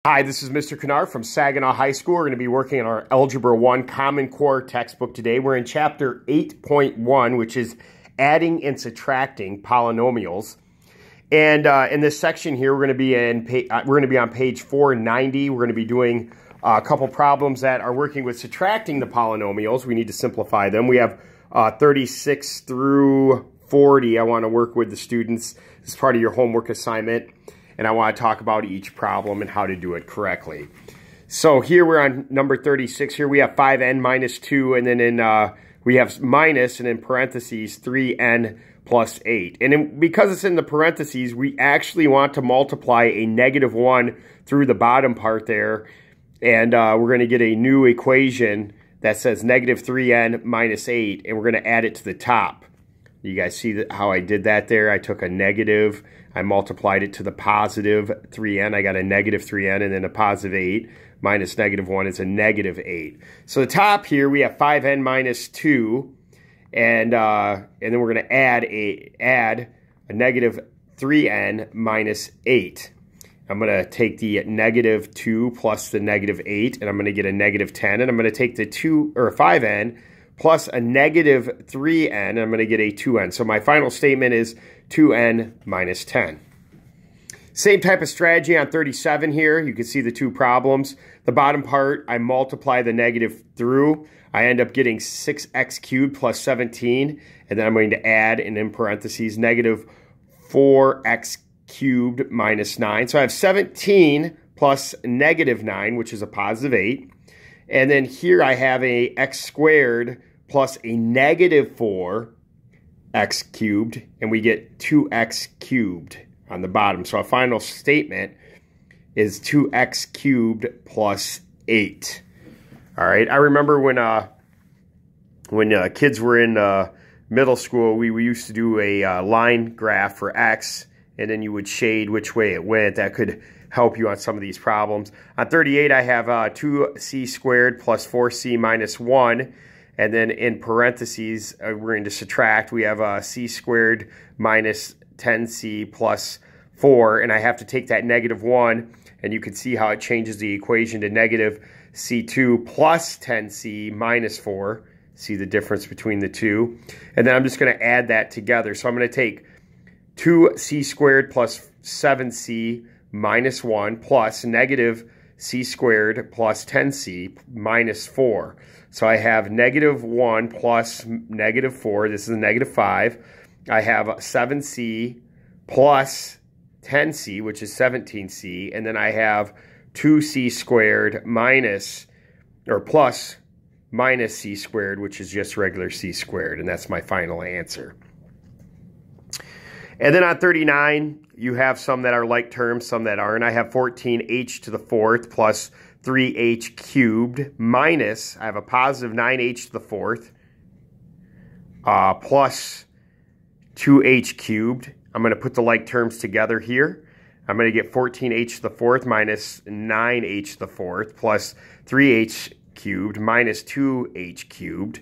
Hi, this is Mr. Kennard from Saginaw High School. We're going to be working on our Algebra 1 Common Core textbook today. We're in Chapter 8.1, which is adding and subtracting polynomials. And in this section here, we're going to be on page 490. We're going to be doing a couple problems that are working with subtracting the polynomials. We need to simplify them. We have 36 through 40. I want to work with the students as part of your homework assignment. And I want to talk about each problem and how to do it correctly. So here we're on number 36. Here we have 5n minus 2, and then we have minus, and in parentheses, 3n plus 8. And because it's in the parentheses, we actually want to multiply a negative 1 through the bottom part there. And we're going to get a new equation that says negative 3n minus 8, and we're going to add it to the top. You guys see how I did that there? I took a negative, I multiplied it to the positive 3n. I got a negative 3n and then a positive 8 minus negative 1 is a negative 8. So the top here we have 5n minus 2, and then we're going to add a negative 3n minus 8. I'm going to take the negative 2 plus the negative 8, and I'm going to get a negative 10, and I'm going to take the 5n plus a negative 3n, and I'm going to get a 2n. So my final statement is 2n minus 10. Same type of strategy on 37 here. You can see the two problems. The bottom part, I multiply the negative through. I end up getting 6x cubed plus 17, and then I'm going to add, and in parentheses, negative 4x cubed minus 9. So I have 17 plus negative 9, which is a positive 8. And then here I have a x squared plus a negative 4x cubed, and we get 2x cubed on the bottom. So our final statement is 2x cubed plus 8. All right, I remember when kids were in middle school, we used to do a line graph for x, and then you would shade which way it went. That could help you on some of these problems. On 38, I have 2c squared plus 4c minus 1. And then in parentheses, we're going to subtract. We have c squared minus 10c plus 4. And I have to take that negative 1. And you can see how it changes the equation to negative c2 plus 10c minus 4. See the difference between the two. And then I'm just going to add that together. So I'm going to take 2c squared plus 7c minus 1 plus negative c squared plus 10c minus 4. So I have negative 1 plus negative 4. This is a negative 5. I have 7c plus 10c, which is 17c. And then I have 2c squared plus minus c squared, which is just regular c squared. And that's my final answer. And then on 39, you have some that are like terms, some that aren't. I have 14h to the fourth plus 3h cubed minus, I have a positive 9h to the fourth plus 2h cubed. I'm going to put the like terms together here. I'm going to get 14h to the fourth minus 9h to the fourth plus 3h cubed minus 2h cubed.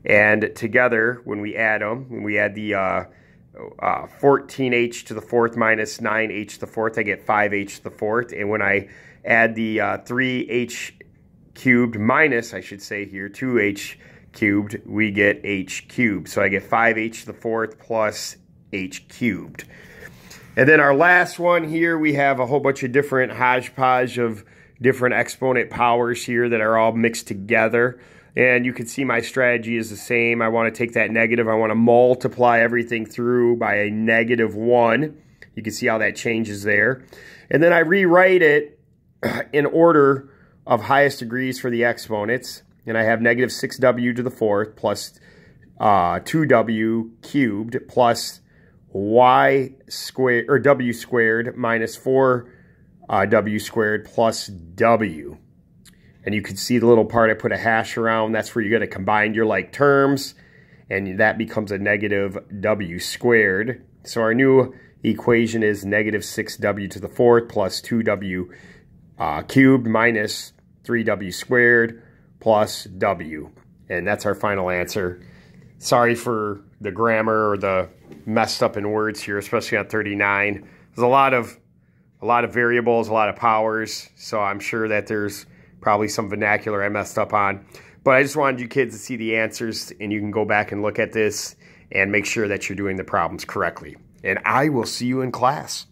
And together, when we add them, when we add the 14h to the fourth minus 9h to the fourth, I get 5h to the fourth. And when I add the 3h cubed minus, I should say here, 2h cubed, we get h cubed. So I get 5h to the fourth plus h cubed. And then our last one here, we have a whole bunch of different hodgepodge of different exponent powers here that are all mixed together. And you can see my strategy is the same. I want to take that negative. I want to multiply everything through by a negative 1. You can see how that changes there. And then I rewrite it in order of highest degrees for the exponents. And I have negative 6w to the fourth plus 2w cubed plus y squared, or w squared minus 4w squared plus w. And you can see the little part I put a hash around. That's where you're going to combine your like terms. And that becomes a negative w squared. So our new equation is negative 6w to the fourth plus 2w cubed minus 3w squared plus w. And that's our final answer. Sorry for the grammar or the messed up in words here, especially on 39. There's a lot of a lot of variables, a lot of powers, so I'm sure that there's probably some vernacular I messed up on. But I just wanted you kids to see the answers, and you can go back and look at this and make sure that you're doing the problems correctly. And I will see you in class.